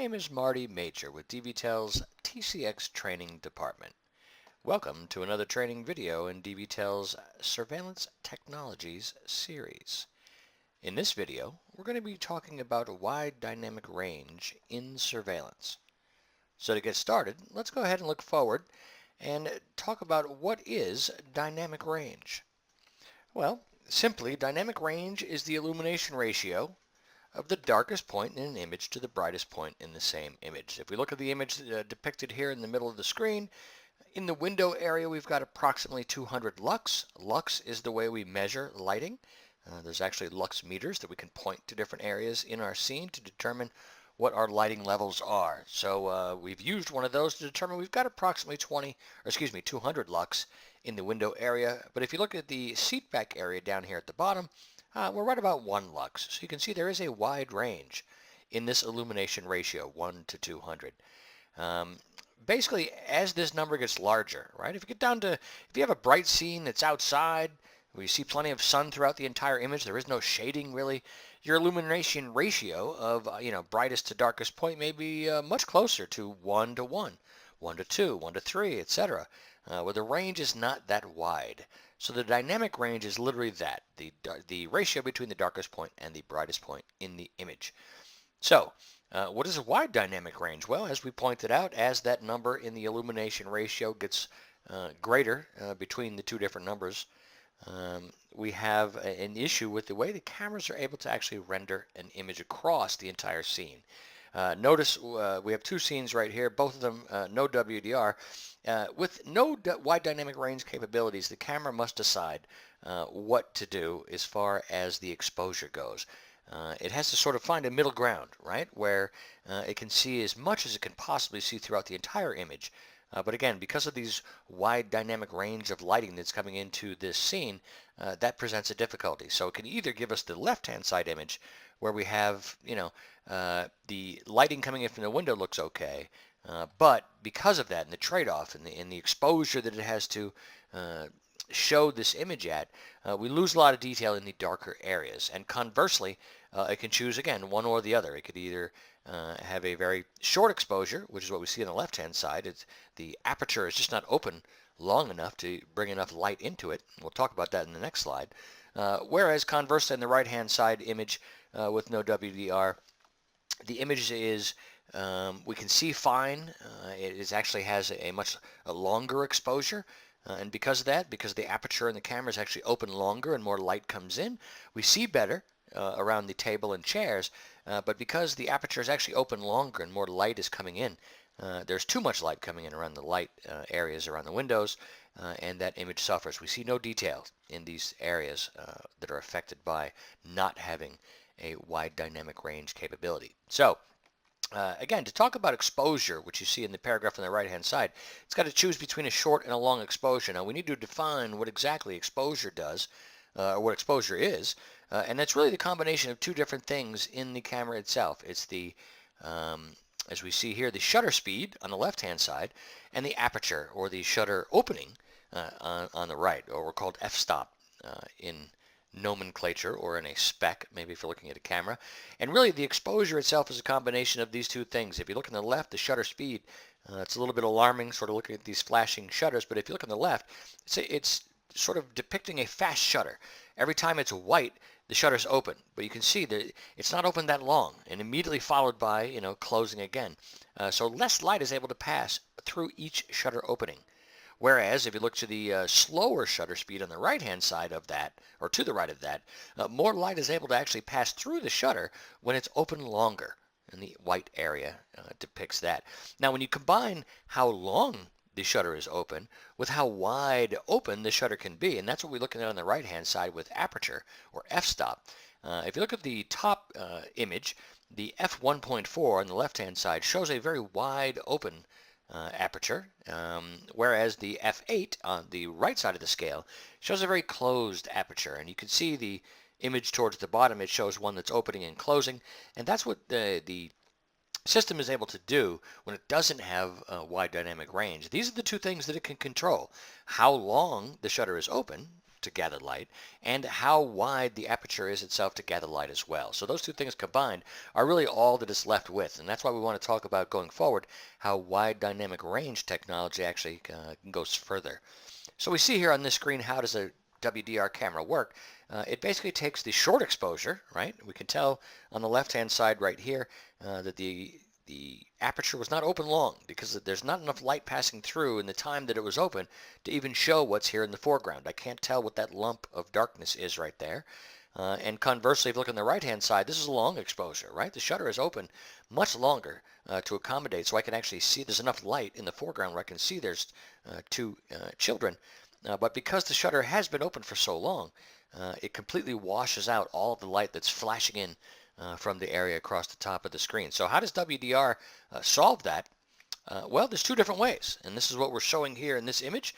name is Marty Major with DVTEL's TCX Training Department. Welcome to another training video in DVTEL's Surveillance Technologies series. In this video, we're going to be talking about a wide dynamic range in surveillance. So to get started, let's go ahead and look forward and talk about what is dynamic range. Well, simply, dynamic range is the illumination ratio of the darkest point in an image to the brightest point in the same image. If we look at the image depicted here in the middle of the screen, in the window area we've got approximately 200 lux. Lux is the way we measure lighting. There's actually lux meters that we can point to different areas in our scene to determine what our lighting levels are. So we've used one of those to determine we've got approximately 200 lux in the window area. But if you look at the seat back area down here at the bottom, we're right about 1 lux. So you can see there is a wide range in this illumination ratio, 1 to 200. Basically, as this number gets larger, right? If you have a bright scene that's outside, where you see plenty of sun throughout the entire image, there is no shading really, your illumination ratio of, brightest to darkest point may be much closer to 1 to 1, 1 to 2, 1 to 3, etc., where the range is not that wide. So the dynamic range is literally that, the ratio between the darkest point and the brightest point in the image. So what is a wide dynamic range? Well, as we pointed out, as that number in the illumination ratio gets greater between the two different numbers, we have an issue with the way the cameras are able to actually render an image across the entire scene. Notice we have two scenes right here, both of them no WDR. With no wide dynamic range capabilities, the camera must decide what to do as far as the exposure goes. It has to sort of find a middle ground, right, where it can see as much as it can possibly see throughout the entire image. But again, because of these wide dynamic range of lighting that's coming into this scene, that presents a difficulty. So it can either give us the left-hand side image where we have, the lighting coming in from the window looks okay, but because of that and the trade-off and the exposure that it has to show this image at, we lose a lot of detail in the darker areas. And conversely, it can choose, again, one or the other. It could either have a very short exposure, which is what we see on the left-hand side. The aperture is just not open long enough to bring enough light into it. We'll talk about that in the next slide. Whereas conversely, on the right-hand side image with no WDR, the image is, we can see fine. It actually has a much longer exposure. And because of that, because the aperture in the camera is actually open longer and more light comes in, we see better around the table and chairs. But because the aperture is actually open longer and more light is coming in, there's too much light coming in around the light areas around the windows, and that image suffers. We see no detail in these areas that are affected by not having a wide dynamic range capability. So again, to talk about exposure, which you see in the paragraph on the right-hand side, it's got to choose between a short and a long exposure. Now, we need to define what exactly exposure does, or what exposure is, and that's really the combination of two different things in the camera itself. It's the, as we see here, the shutter speed on the left-hand side, and the aperture, or the shutter opening, on the right, or we're called f-stop in nomenclature, or in a spec, maybe if you're looking at a camera. And really the exposure itself is a combination of these two things. If you look on the left, the shutter speed, it's a little bit alarming sort of looking at these flashing shutters, but if you look on the left, it's sort of depicting a fast shutter. Every time it's white, the shutter's open, but you can see that it's not open that long, and immediately followed by, closing again. So less light is able to pass through each shutter opening. Whereas if you look to the slower shutter speed on the right-hand side of that, or to the right of that, more light is able to actually pass through the shutter when it's open longer. And the white area depicts that. Now, when you combine how long the shutter is open with how wide open the shutter can be, and that's what we're looking at on the right-hand side with aperture, or f-stop. If you look at the top image, the f1.4 on the left-hand side shows a very wide open aperture, whereas the f8 on the right side of the scale shows a very closed aperture. And you can see the image towards the bottom, it shows one that's opening and closing, and that's what the system is able to do when it doesn't have a wide dynamic range. These are the two things that it can control: how long the shutter is open to gather light, and how wide the aperture is itself to gather light as well. So those two things combined are really all that it's left with, and that's why we want to talk about going forward how wide dynamic range technology actually goes further. So we see here on this screen, how does a WDR camera work? It basically takes the short exposure, right? We can tell on the left-hand side right here that the aperture was not open long because there's not enough light passing through in the time that it was open to even show what's here in the foreground. I can't tell what that lump of darkness is right there. And conversely, if you look on the right-hand side, this is a long exposure, right? The shutter is open much longer to accommodate, so I can actually see there's enough light in the foreground where I can see there's two children. But because the shutter has been open for so long, it completely washes out all of the light that's flashing in from the area across the top of the screen. So how does WDR solve that? Well, there's two different ways, and this is what we're showing here in this image.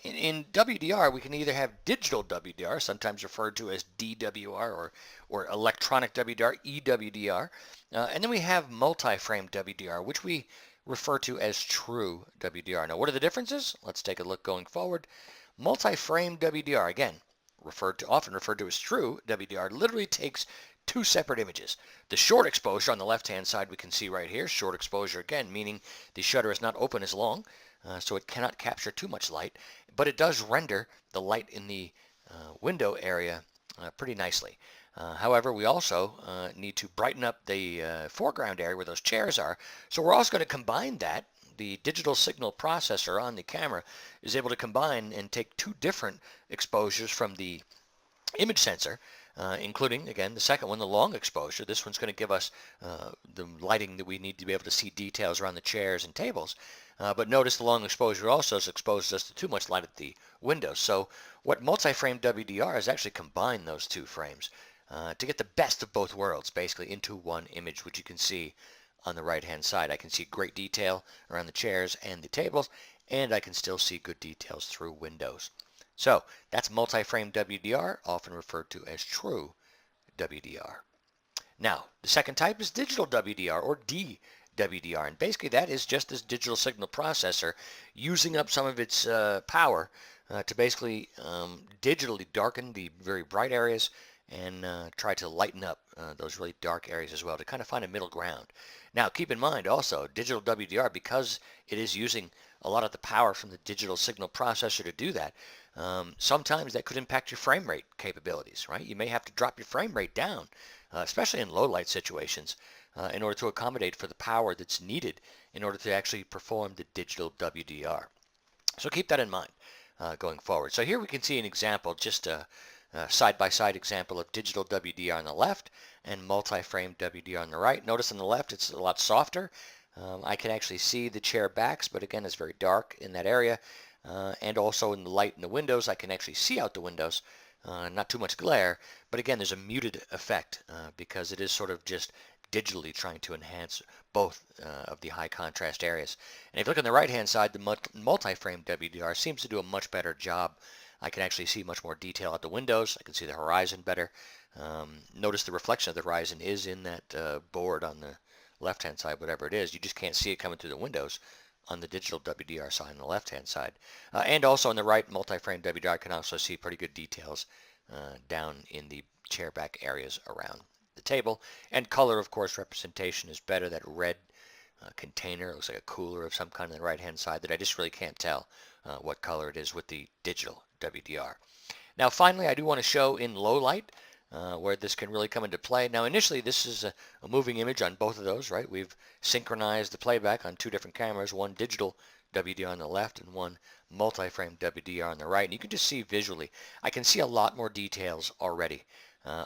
In WDR, we can either have digital WDR, sometimes referred to as DWR, or electronic WDR, EWDR, and then we have multi-frame WDR, which we refer to as true WDR. Now, what are the differences? Let's take a look going forward. Multi-frame WDR, again, often referred to as true WDR, literally takes two separate images. The short exposure on the left-hand side we can see right here. Short exposure again, meaning the shutter is not open as long, so it cannot capture too much light, but it does render the light in the window area pretty nicely. However, we also need to brighten up the foreground area where those chairs are, so we're also going to combine that. The digital signal processor on the camera is able to combine and take two different exposures from the image sensor, including, again, the second one, the long exposure. This one's going to give us the lighting that we need to be able to see details around the chairs and tables. But notice the long exposure also exposes us to too much light at the windows. So what multi-frame WDR is actually combine those two frames to get the best of both worlds, basically, into one image, which you can see on the right-hand side. I can see great detail around the chairs and the tables, and I can still see good details through windows. So that's multi-frame WDR, often referred to as true WDR. Now, the second type is digital WDR, or DWDR, and basically that is just this digital signal processor using up some of its power to basically digitally darken the very bright areas and try to lighten up those really dark areas as well, to kind of find a middle ground. Now, keep in mind also, digital WDR, because it is using a lot of the power from the digital signal processor to do that, sometimes that could impact your frame rate capabilities, right? You may have to drop your frame rate down, especially in low light situations, in order to accommodate for the power that's needed in order to actually perform the digital WDR. So keep that in mind going forward. So here we can see an example, just a side-by-side example of digital WDR on the left and multi-frame WDR on the right. Notice on the left it's a lot softer. I can actually see the chair backs, but again it's very dark in that area. And also in the light in the windows, I can actually see out the windows. Not too much glare, but again there's a muted effect because it is sort of just digitally trying to enhance both of the high contrast areas. And if you look on the right hand side, the multi-frame WDR seems to do a much better job. I can actually see much more detail at the windows. I can see the horizon better. Notice the reflection of the horizon is in that board on the left hand side, whatever it is. You just can't see it coming through the windows on the digital WDR side on the left hand side. And also on the right, multi-frame WDR, I can also see pretty good details down in the chair back areas around the table. And color, of course, representation is better. That red container, it looks like a cooler of some kind on the right hand side that I just really can't tell what color it is with the digital WDR. Now finally, I do want to show in low light where this can really come into play. Now initially this is a moving image on both of those, right? We've synchronized the playback on two different cameras, one digital WDR on the left and one multi-frame WDR on the right. And you can just see visually, I can see a lot more details already.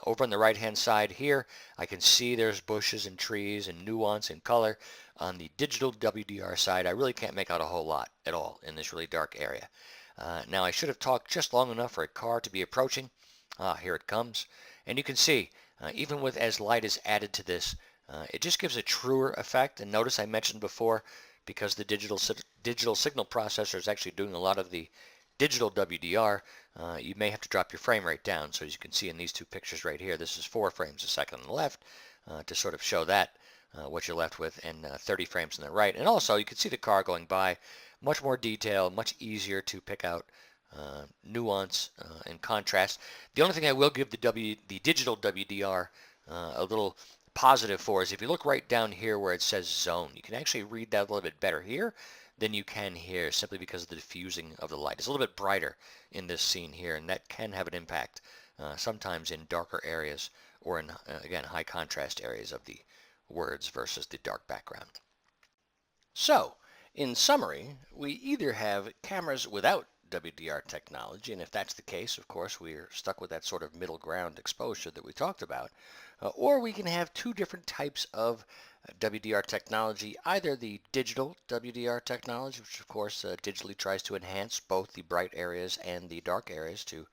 Over on the right hand side here, I can see there's bushes and trees and nuance and color. On the digital WDR side, I really can't make out a whole lot at all in this really dark area. Now I should have talked just long enough for a car to be approaching. Here it comes. And you can see, even with as light is added to this, it just gives a truer effect. And notice I mentioned before, because the digital signal processor is actually doing a lot of the digital WDR, you may have to drop your frame rate down. So as you can see in these two pictures right here, this is 4 frames a second on the left to sort of show that what you're left with, and 30 frames on the right. And also you can see the car going by, much more detail, much easier to pick out nuance and contrast. The only thing I will give the digital WDR a little positive for is if you look right down here where it says zone, you can actually read that a little bit better here than you can here, simply because of the diffusing of the light. It's a little bit brighter in this scene here, and that can have an impact sometimes in darker areas or in, again, high contrast areas of the words versus the dark background. So, in summary, we either have cameras without WDR technology, and if that's the case, of course, we're stuck with that sort of middle ground exposure that we talked about, or we can have two different types of WDR technology, either the digital WDR technology, which of course digitally tries to enhance both the bright areas and the dark areas to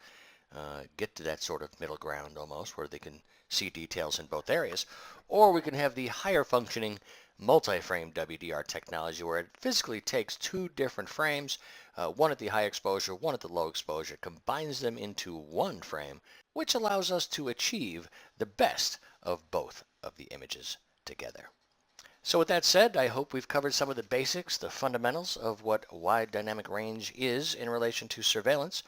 get to that sort of middle ground almost, where they can see details in both areas, or we can have the higher functioning multi-frame WDR technology, where it physically takes two different frames, one at the high exposure, one at the low exposure, combines them into one frame, which allows us to achieve the best of both of the images together. So with that said, I hope we've covered some of the basics, the fundamentals of what wide dynamic range is in relation to surveillance.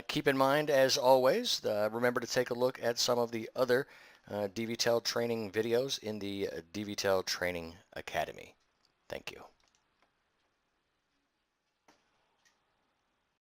Keep in mind, as always, remember to take a look at some of the other DVTEL training videos in the DVTEL Training Academy. Thank you.